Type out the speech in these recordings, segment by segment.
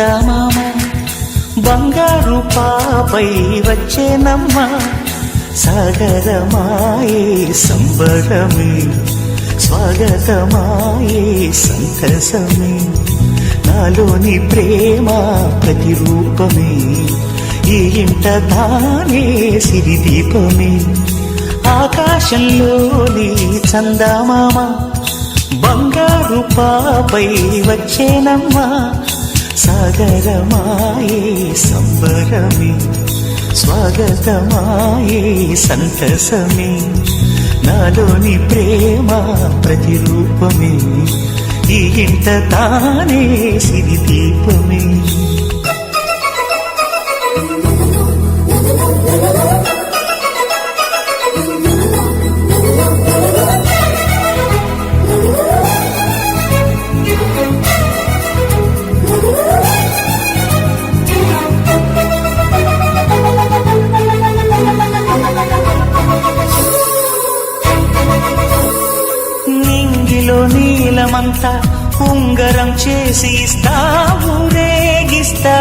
చందమామ బంగారు పాపై వచ్చేనమ్మ సాగరమాయే సంబరమే స్వాగతమాయే సంతసమే నాలోని ప్రేమ ప్రతిరూపమే ఈ ఇంట తానే సిరిదీపమే ఆకాశంలోని చందమామ బంగారు పాపై వచ్చేనమ్మా సాగరమాయే సంబరమే స్వాగతమాయే సంతసమే నాలోని ప్రేమ ప్రతిరూపమే ఈ ఇంట తానే సిరిదీపమే నీలమంతా ఉంగరం చేసి ఇస్తా ఊరేగిస్తా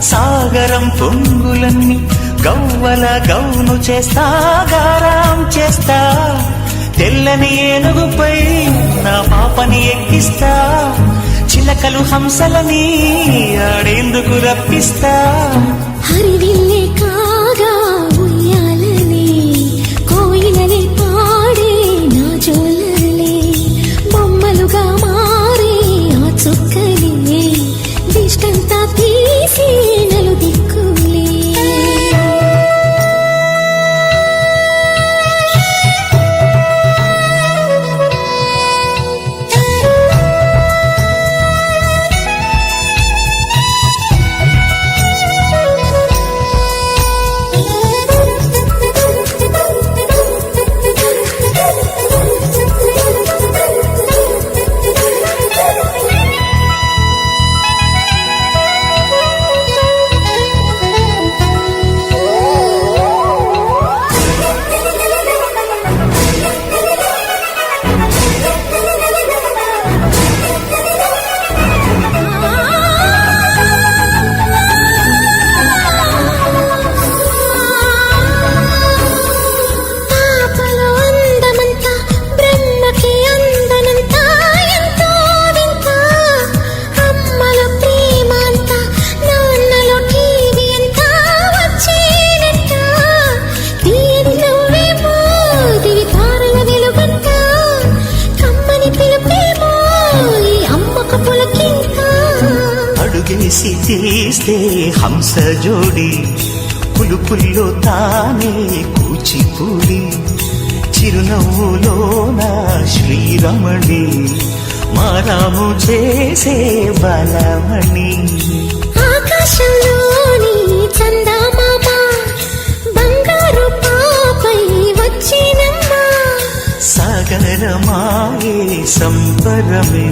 సాగరం పొంగులన్నీ గవ్వల గౌను చేస్తా గారం చేస్తా తెల్లని ఏనుగుపై నా పాపని ఎక్కిస్తా చిలకలు హంసలని ఆడేందుకు రప్పిస్తా హరివిల్లే కాగా ఉయ్యాలని కోయిలనే పాడే నా జోలలే బొమ్మలుగా మారే ఆ చుక్కలే దిష్టంతా తీసి నలుదిక్కులే అడుగేసి తీస్తే హంస జోడి పులుపుల్లో తానే కూచిపూడి చిరునవ్వులోన శ్రీరమణి మారాము చేసే బలమణి ఆకాశంలోని చందమామ బంగారు పాపై వచ్చినమ్మా సాగరమాయే సంబరమే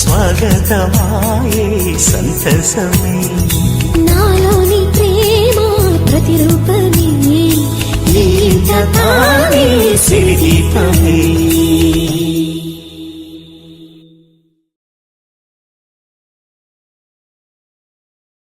స్వాగతమాయే సంతసమే నాలోని ప్రేమ ప్రతిరూపమే ఈ ఇంట తానే సిరిదీపమే